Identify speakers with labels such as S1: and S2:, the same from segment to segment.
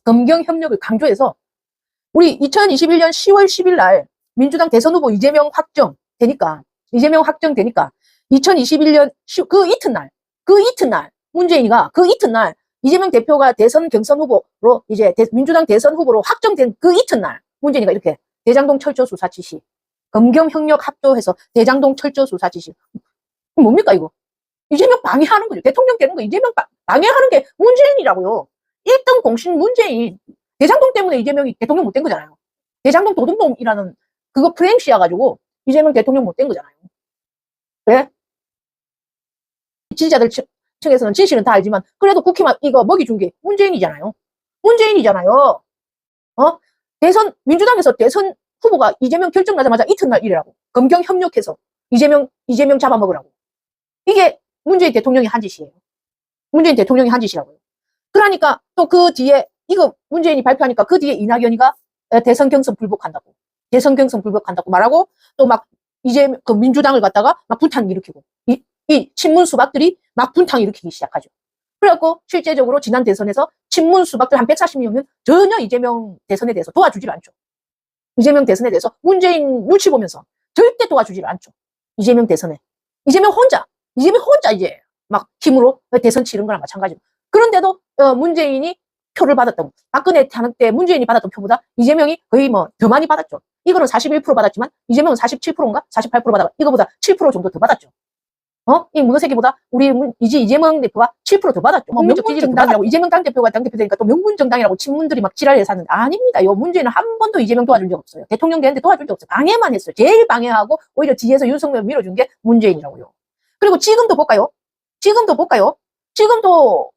S1: 검경 협력을 강조해서 우리 2021년 10월 10일 날 민주당 대선 후보 이재명 확정되니까 2021년 그 이튿날 문재인이가 그 이튿날 이재명 대표가 대선 경선 후보로 이제 민주당 대선 후보로 확정된 그 이튿날 문재인이가 이렇게 대장동 철저 수사 지시, 검경 협력 합조해서 대장동 철저 수사 지시. 뭡니까 이거? 이재명 방해하는 거죠. 대통령 되는 거 이재명 방해하는 게 문재인이라고요. 1등 공신 문재인. 대장동 때문에 이재명이 대통령 못 된 거잖아요. 대장동 도둑놈이라는 그거 프레임 씌워가지고 이재명 대통령 못 된 거잖아요. 왜? 지지자들 층에서는 진실은 다 알지만 그래도 국회만 이거 먹이 준 게 문재인이잖아요. 민주당에서 대선 후보가 이재명 결정 나자마자 이튿날 이래라고. 검경 협력해서 이재명 잡아먹으라고. 이게 문재인 대통령이 한 짓이에요. 문재인 대통령이 한 짓이라고요. 그러니까 또 그 뒤에 이거 문재인이 발표하니까 그 뒤에 이낙연이가 대선 경선 불복한다고 말하고 또 막 이제 그 민주당을 갖다가 막 분탕 일으키고 이 친문 수박들이 막 분탕 일으키기 시작하죠. 그래갖고 실제적으로 지난 대선에서 친문 수박들 한 140명은 전혀 이재명 대선에 대해서 도와주질 않죠. 이재명 대선에 대해서 문재인 눈치 보면서 절대 도와주질 않죠. 이재명 대선에. 이재명 혼자 이제 막 힘으로 대선 치른 거랑 마찬가지로. 그런데도 문재인이 표를 받았다고. 박근혜 탄핵 때 문재인이 받았던 표보다 이재명이 거의 뭐 더 많이 받았죠. 이거는 41% 받았지만 이재명은 47%인가 48% 받아. 이거보다 7% 정도 더 받았죠. 이 문어새끼보다 우리 이재명 대표가 7% 더 받았죠. 명분정당이라고 이재명 당대표가 당대표 되니까 또 명분정당이라고 친문들이 막 지랄해서 하는데 아닙니다. 문재인은 한 번도 이재명 도와준 적 없어요. 대통령 되는데 도와준 적 없어요. 방해만 했어요. 제일 방해하고 오히려 뒤에서 윤석열 밀어준 게 문재인이라고요. 그리고 지금도 볼까요? 지금도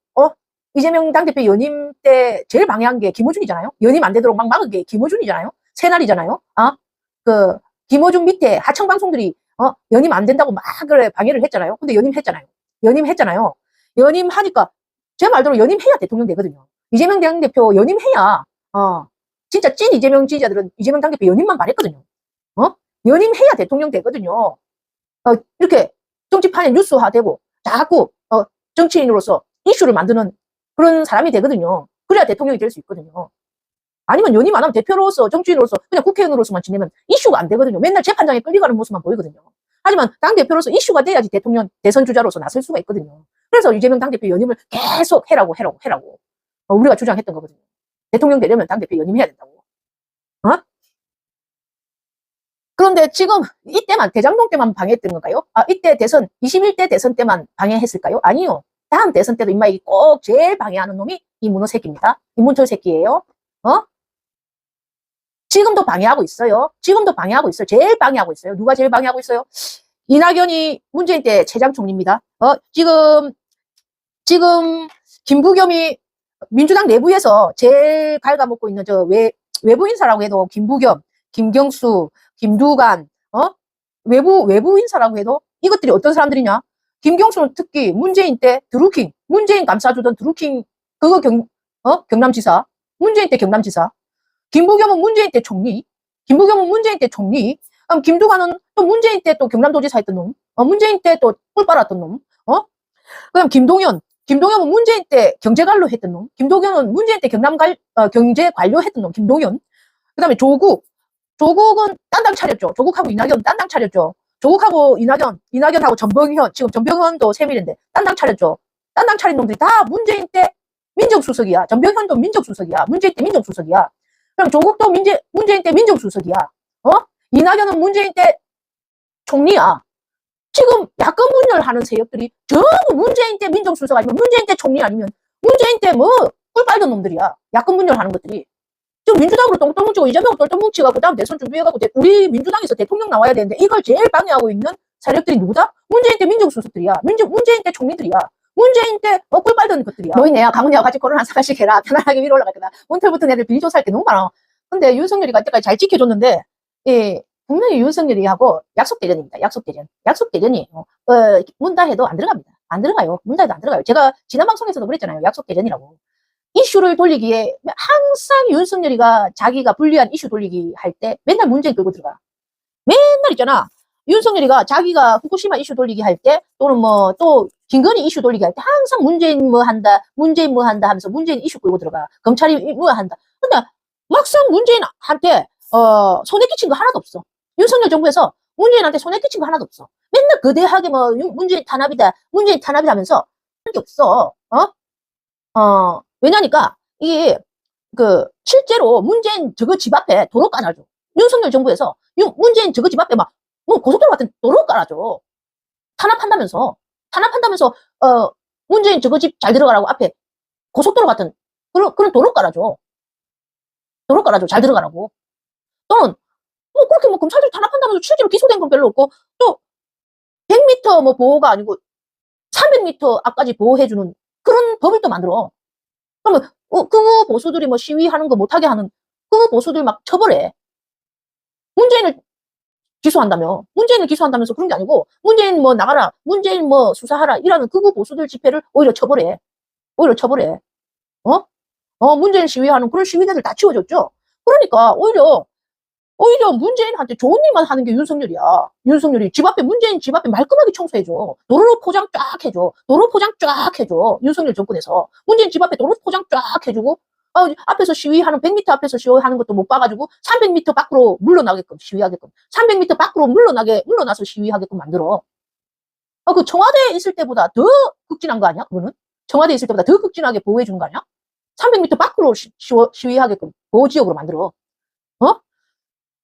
S1: 이재명 당대표 연임 때 제일 방해한 게 김어준이잖아요. 연임 안 되도록 막 막은 게 김어준이잖아요. 새날이잖아요. 그 김어준 밑에 하청 방송들이 연임 안 된다고 막 그래 방해를 했잖아요. 근데 연임했잖아요. 연임하니까 제 말대로 연임해야 대통령 되거든요. 이재명 당대표 연임해야 진짜 찐 이재명 지지자들은 이재명 당대표 연임만 바랬거든요. 연임해야 대통령 되거든요. 이렇게 정치판에 뉴스화되고 자꾸 정치인으로서 이슈를 만드는 그런 사람이 되거든요. 그래야 대통령이 될 수 있거든요. 아니면 연임 안 하면 대표로서 정치인으로서 그냥 국회의원으로서만 지내면 이슈가 안 되거든요. 맨날 재판장에 끌려가는 모습만 보이거든요. 하지만 당대표로서 이슈가 돼야지 대통령 대선 주자로서 나설 수가 있거든요. 그래서 이재명 당대표 연임을 계속 해라고 우리가 주장했던 거거든요. 대통령 되려면 당대표 연임해야 된다고. 그런데 지금 이때만 대장동 때만 방해했던 건가요? 이때 대선 21대 대선 때만 방해했을까요? 아니요. 다음 대선 때도 임마 꼭 제일 방해하는 놈이 이 문어 새끼입니다. 이 문철 새끼예요. 지금도 방해하고 있어요. 제일 방해하고 있어요. 누가 제일 방해하고 있어요? 이낙연이 문재인 때 최장 총리입니다. 지금 김부겸이 민주당 내부에서 제일 갉아먹고 있는 외부 인사라고 해도 김부겸, 김경수, 김두관, 외부 인사라고 해도 이것들이 어떤 사람들이냐? 김경수는 특히 문재인 때 드루킹, 문재인 감싸주던 드루킹, 그거 경남지사, 문재인 때 경남지사. 김부겸은 문재인 때 총리. 김두관은 또 문재인 때 또 경남도지사 했던 놈. 문재인 때 또 꿀 빨았던 놈. 그다음 김동연은 문재인 때 경제관료 했던 놈. 김동연은 문재인 때 경제관료 했던 놈. 김동연. 그다음에 조국은 딴당 차렸죠. 조국하고 이낙연 딴당 차렸죠. 조국하고 이낙연하고 전병현, 지금 전병현도 세밀인데 딴당 차렸죠. 딴당 차린 놈들이 다 문재인 때 민정수석이야. 전병현도 민정수석이야. 문재인 때 민정수석이야. 그럼 조국도 문재인 때 민정수석이야. 이낙연은 문재인 때 총리야. 지금 야권 분열하는 세력들이 전부 문재인 때 민정수석 아니면 문재인 때 총리 아니면 문재인 때 꿀 빨던 놈들이야. 야권 분열하는 것들이. 지금 민주당으로 똥똥 뭉치고 이재명으로 똘똘 뭉치고 그다음 대선 준비해가지고 우리 민주당에서 대통령 나와야 되는데 이걸 제일 방해하고 있는 세력들이 누구다? 문재인 때 민정수석들이야. 문재인 때 총리들이야. 문재인 때 꿀 빨던 것들이야. 노인네야 강훈이하고 같이 결혼 한 사갈씩 해라. 편안하게 위로 올라갈 거다. 몬털 붙은 애들 비리 조사할 게 너무 많아. 근데 윤석열이 갈 때까지 잘 지켜줬는데 분명히 윤석열이하고 약속대전입니다. 약속대전이 문다 해도 안 들어갑니다. 안 들어가요. 문다 해도 안 들어가요. 제가 지난 방송에서도 그랬잖아요. 약속대전이라고. 이슈를 돌리기에 항상 윤석열이가 자기가 불리한 이슈 돌리기 할 때 맨날 문재인 끌고 들어가. 맨날 있잖아. 윤석열이가 자기가 후쿠시마 이슈 돌리기 할 때 또는 또 김건희 이슈 돌리기 할 때 항상 문재인 뭐 한다, 문재인 뭐 한다 하면서 문재인 이슈 끌고 들어가. 검찰이 뭐 한다. 근데 막상 문재인한테 손해 끼친 거 하나도 없어. 윤석열 정부에서 문재인한테 손해 끼친 거 하나도 없어. 맨날 거대하게 뭐 문재인 탄압이다, 문재인 탄압이다 하면서 할 게 없어. 왜냐니까 이게 실제로 문재인 저거 집 앞에 도로 깔아줘. 윤석열 정부에서 문재인 저거 집 앞에 막 뭐 고속도로 같은 도로 깔아줘. 탄압한다면서 문재인 저거 집 잘 들어가라고 앞에 고속도로 같은 그런 도로 깔아줘. 잘 들어가라고. 또는 뭐 그렇게 뭐 검찰들 탄압한다면서 실제로 기소된 건 별로 없고, 또 100m 뭐 보호가 아니고 300m 앞까지 보호해주는 그런 법을 또 만들어. 그러면 그 보수들이 뭐 시위하는 거 못하게 하는 그 보수들 막 처벌해. 문재인을 기소한다면서 그런 게 아니고, 문재인 뭐 나가라, 문재인 뭐 수사하라 이라는 극우 보수들 집회를 오히려 처벌해. 문재인 시위하는 그런 시위대들 다 치워줬죠. 그러니까 오히려 문재인한테 좋은 일만 하는 게 윤석열이야. 윤석열이 문재인 집 앞에 말끔하게 청소해줘. 도로 포장 쫙 해줘. 윤석열 정권에서. 문재인 집 앞에 도로 포장 쫙 해주고, 앞에서 시위하는 100m 앞에서 시위하는 것도 못 봐가지고 300m 밖으로 물러나게끔 시위하게끔, 300m 밖으로 물러나서 시위하게끔 만들어. 그 청와대에 있을 때보다 더 극진한 거 아니야? 그거는 청와대에 있을 때보다 더 극진하게 보호해 주는 거 아니야? 300m 밖으로 시위하게끔 보호지역으로 만들어.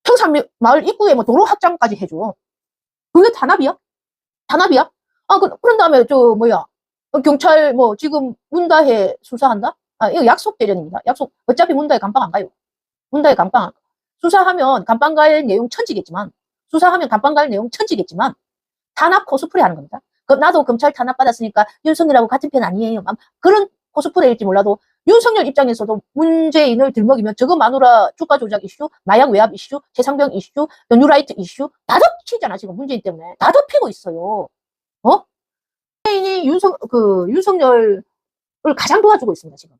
S1: 평산마을 입구에 뭐 도로 확장까지 해줘. 그게 탄압이야? 그런 다음에 경찰 뭐 지금 문다혜 수사한다? 이거 약속 대련입니다. 어차피 문다혜 감방 안 가요. 수사하면 감방 갈 내용 천지겠지만 탄압 코스프레 하는 겁니다. 나도 검찰 탄압 받았으니까 윤석열하고 같은 편 아니에요. 그런 코스프레일지 몰라도 윤석열 입장에서도 문재인을 들먹이면 저거 마누라 주가 조작 이슈, 마약 외압 이슈, 최상병 이슈, 뉴라이트 이슈 다 덮치잖아. 지금 문재인 때문에 다 덮이고 있어요. 문재인이 윤석열을 가장 도와주고 있습니다. 지금.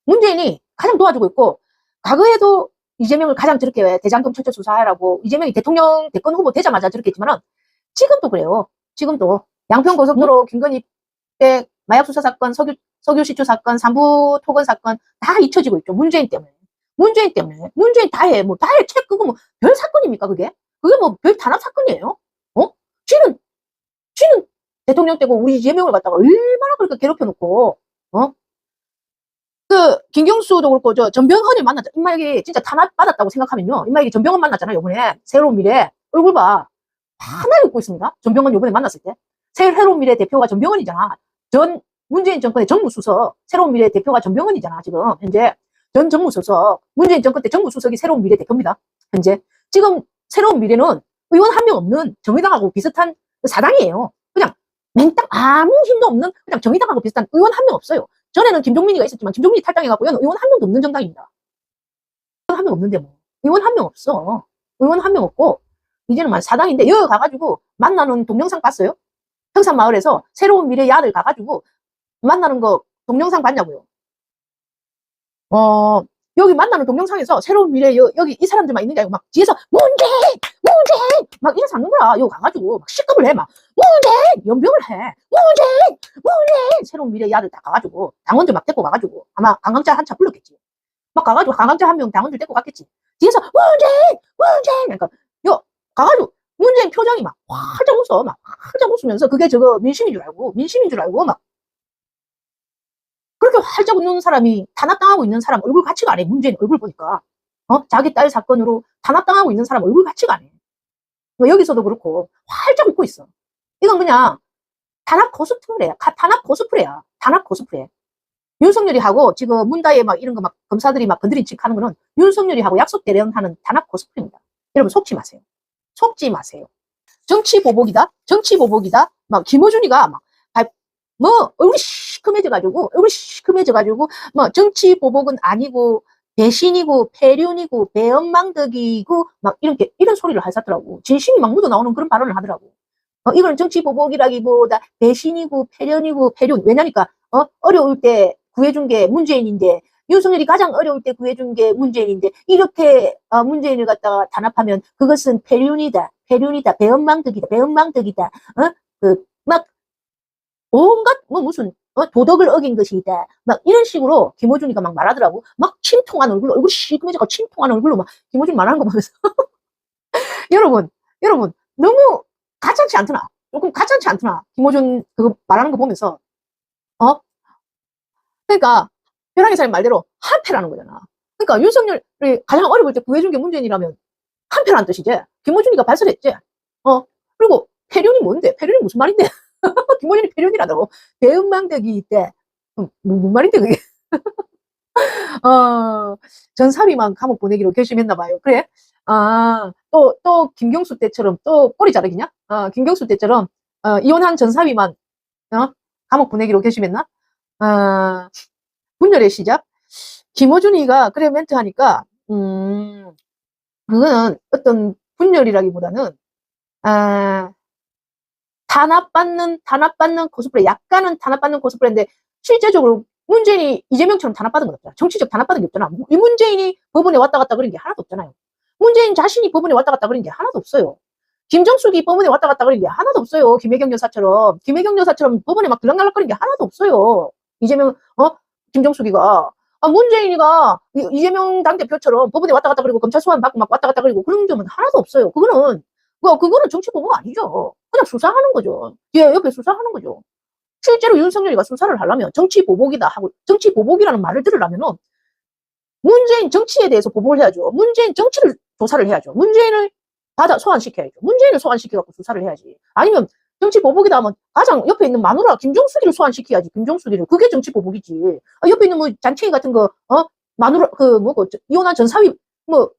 S1: 문재인이 가장 도와주고 있고, 과거에도 이재명을 가장 저렇게 대장금 철저 수사하라고 이재명이 대통령 대권 후보 되자마자 저렇게 했지만은 지금도 그래요. 지금도 양평고속도로 김건희 때 마약 수사 사건, 석유 시추 사건, 삼부 토건 사건 다 잊혀지고 있죠. 문재인 때문에. 문재인 다 해. 그거 뭐 별 사건입니까, 그게? 그게 뭐 별 탄압 사건이에요? 쥐는 대통령 때고 우리 이재명을 갖다가 얼마나 그렇게 괴롭혀놓고, 김경수도 그렇고, 전병헌을 만났죠. 임마에게 진짜 탄압 받았다고 생각하면요. 임마에게 전병헌 만났잖아요, 요번에. 새로운 미래. 얼굴 봐. 하나 읽고 있습니다. 전병헌 요번에 만났을 때. 새로운 미래 대표가 전병헌이잖아. 문재인 정권의 정무수석, 새로운 미래 대표가 전병헌이잖아, 지금. 현재. 전 정무수석. 문재인 정권 때 정무수석이 새로운 미래 대표입니다. 현재. 지금 새로운 미래는 의원 한 명 없는 정의당하고 비슷한 사당이에요. 그냥 맹땅 아무 힘도 없는 그냥 정의당하고 비슷한 의원 한 명 없어요. 전에는 김종민이가 있었지만 김종민이 탈당해갖고 의원 한 명도 없는 정당입니다. 의원 한 명 없는데 뭐. 의원 한 명 없어. 의원 한 명 없고 이제는 사당인데 여기 가가지고 만나는 동영상 봤어요? 평산마을에서 새로운 미래의 아들 가가지고 만나는 거 동영상 봤냐고요? 여기 만나는 동영상에서 새로운 미래 여기 이 사람들만 있는 게 아니고 막 뒤에서 문재인 막 이래서 앉는 거야. 여기 가가지고 막 시급을 해. 막 문재인 연병을 해. 문재인 새로운 미래의 아들 다 가가지고 당원들 막 데리고 가가지고 아마 관광차 한 차 불렀겠지. 막 가가지고 관광차 한 명 당원들 데리고 갔겠지. 뒤에서 문재인 그러니까 가가지고 문재인 표정이 막 활짝 웃어. 막 활짝 웃으면서 그게 민심인 줄 알고 막 그렇게 활짝 웃는 사람이 탄압당하고 있는 사람 얼굴 같이가 안 해. 문재인 얼굴 보니까. 자기 딸 사건으로 탄압당하고 있는 사람 얼굴 같이가 안 해. 여기서도 그렇고 활짝 웃고 있어. 이건 그냥 탄압 코스프레야. 탄압 코스프레. 윤석열이 하고 지금 문다혜 막 이런 거 막 검사들이 막 건드린 척 하는 거는 윤석열이 하고 약속 대련하는 탄압 코스프레입니다. 여러분 속지 마세요. 정치 보복이다. 막 김어준이가 얼굴이 시큼해져가지고 뭐 정치 보복은 아니고 배신이고 폐륜이고 배은망덕이고 막 이런 소리를 하셨더라고. 진심이 막 묻어나오는 그런 발언을 하더라고. 이건 정치 보복이라기보다 배신이고 폐륜이고 폐륜. 왜냐니까 어려울 때 구해준 게 문재인인데, 윤석열이 가장 어려울 때 구해준 게 문재인인데 이렇게 문재인을 갖다가 탄압하면 그것은 폐륜이다 배은망덕이다. 막 온갖 뭐 무슨 도덕을 어긴 것이다. 막 이런 식으로 김어준이가 막 말하더라고. 막 침통한 얼굴로, 얼굴이 시커매져가 침통한 얼굴로 막 김어준이 말하는 거 보면서 여러분 너무 가짜치 않더나? 조금 가짜치 않더나? 김어준 그거 말하는 거 보면서 어? 그러니까 벼랑의 사람 말대로 한패라는 거잖아. 그러니까 윤석열이 가장 어려울 때 구해준 게 문재인이라면 한패란 뜻이지. 김어준이가 발설했지. 어? 그리고 패륜이 뭔데? 패륜이 무슨 말인데? 김어준이 패륜이라고. 대은망대기 때. 무슨 말인데 그게? 전사비만 감옥 보내기로 결심했나 봐요. 그래? 또 김경수 때처럼 또 꼬리 자르기냐? 김경수 때처럼 이혼한 전사비만 감옥 보내기로 결심했나? 분열의 시작? 김어준이가 그래 멘트 하니까 그거는 어떤 분열이라기보다는 탄압받는 코스프레, 약간은 탄압받는 코스프레인데 실제적으로 문재인이 이재명처럼 탄압받은 건 없잖아. 정치적 탄압받은 게 없잖아. 이 문재인이 법원에 왔다 갔다 그런 게 하나도 없잖아요. 문재인 자신이 법원에 왔다 갔다 그런 게 하나도 없어요. 김정숙이 법원에 왔다 갔다 그런 게 하나도 없어요. 김혜경 여사처럼 법원에 막 들락날락거리는 게 하나도 없어요. 이재명 김정숙이가 문재인이가 이재명 당대표처럼 법원에 왔다 갔다 그리고 검찰 소환 받고 막 왔다 갔다 그리고 그런 점은 하나도 없어요. 그거는 정치 보복 아니죠. 그냥 수사하는 거죠. 예, 옆에 수사하는 거죠. 실제로 윤석열이가 수사를 하려면 정치 보복이다 하고 정치 보복이라는 말을 들으려면은 문재인 정치에 대해서 보복을 해야죠. 문재인 정치를 조사를 해야죠. 문재인을 소환시켜야죠. 문재인을 소환시켜갖고 수사를 해야지. 아니면 정치 보복이다 하면 가장 옆에 있는 마누라 김종숙이를 소환시켜야지. 김종숙이를. 그게 정치 보복이지. 옆에 있는 뭐 잔챙이 같은 거, 마누라 이혼한 전사위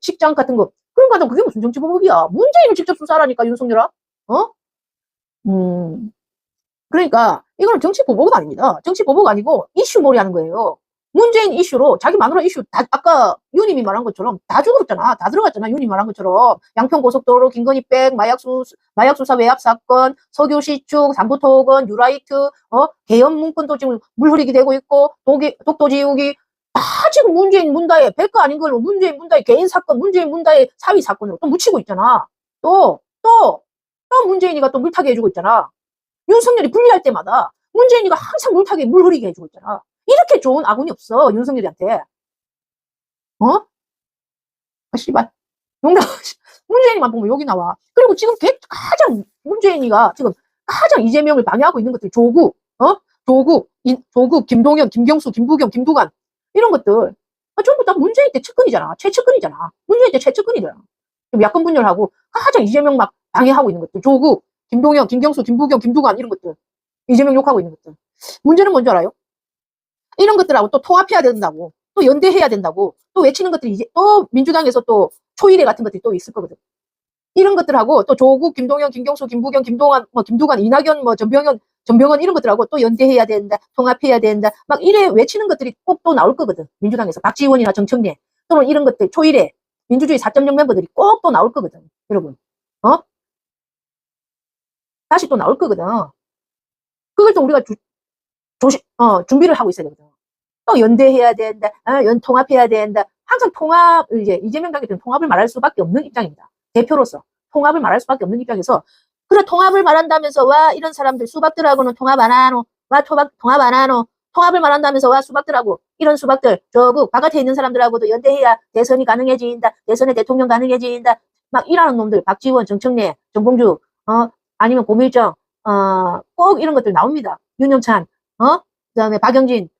S1: 식장 같은 거 그런 거 하다 그게 무슨 정치 보복이야. 문재인을 직접 수사하라니까 윤석열아. 그러니까 이거는 정치 보복은 아닙니다. 정치 보복 아니고 이슈몰이 하는 거예요. 문재인 이슈로 자기 마누라 이슈 아까 유님이 말한 것처럼 다 죽었잖아. 다 들어갔잖아. 유님이 말한 것처럼 양평고속도로 김건희백 마약 수사 외압 사건 석유 시축 삼부토건 유라이트 계엄 문건도 지금 물 흐리게 되고 있고 독도 지우기 다 지금 문재인 문다의 별거 아닌 걸로 문재인 문다의 개인 사건 문재인 문다의 사위 사건으로 또 묻히고 있잖아. 또 문재인이가 또 물타기 해주고 있잖아. 윤석열이 분리할 때마다 문재인이가 항상 물타기 물 흐리게 해주고 있잖아. 이렇게 좋은 아군이 없어 윤석열이한테. 씨발 용납 문재인이만 보면 여기 나와. 그리고 지금 가장 문재인이가 지금 가장 이재명을 방해하고 있는 것들 조국 김동연 김경수 김부겸 김두관 이런 것들 전부 다 문재인 때 측근이잖아. 최측근이잖아. 문재인 때 최측근이잖아. 좀 야권 분열하고 가장 이재명 막 방해하고 있는 것들 조국 김동연 김경수 김부겸 김두관 이런 것들 이재명 욕하고 있는 것들 문제는 뭔지 알아요? 이런 것들하고 또 통합해야 된다고 또 연대해야 된다고 또 외치는 것들이 이제 또 민주당에서 또 초일회 같은 것들이 또 있을 거거든. 이런 것들하고 또 조국 김동연 김경수 김부겸 김두관 이낙연 전병헌 이런 것들하고 또 연대해야 된다 통합해야 된다 막 이래 외치는 것들이 꼭 또 나올 거거든. 민주당에서 박지원이나 정청래 또는 이런 것들 초일회 민주주의 4.0 멤버들이 꼭 또 나올 거거든. 여러분 다시 또 나올 거거든. 그걸 또 우리가 준비를 하고 있어야 되거든. 또 연대해야 된다. 통합해야 된다. 항상 이제 이재명 당대표는 통합을 말할 수밖에 없는 입장입니다. 대표로서 통합을 말할 수밖에 없는 입장에서 그래 통합을 말한다면서 와 이런 사람들 수박들하고는 통합 안 하노. 와 통합 안 하노. 통합을 말한다면서 와 수박들하고 이런 수박들 저국 바깥에 있는 사람들하고도 연대해야 대선이 가능해진다. 대선에 대통령 가능해진다. 막 이러는 놈들 박지원 정청래 정봉주 아니면 고밀정 꼭 이런 것들 나옵니다. 윤영찬 그다음에 박영진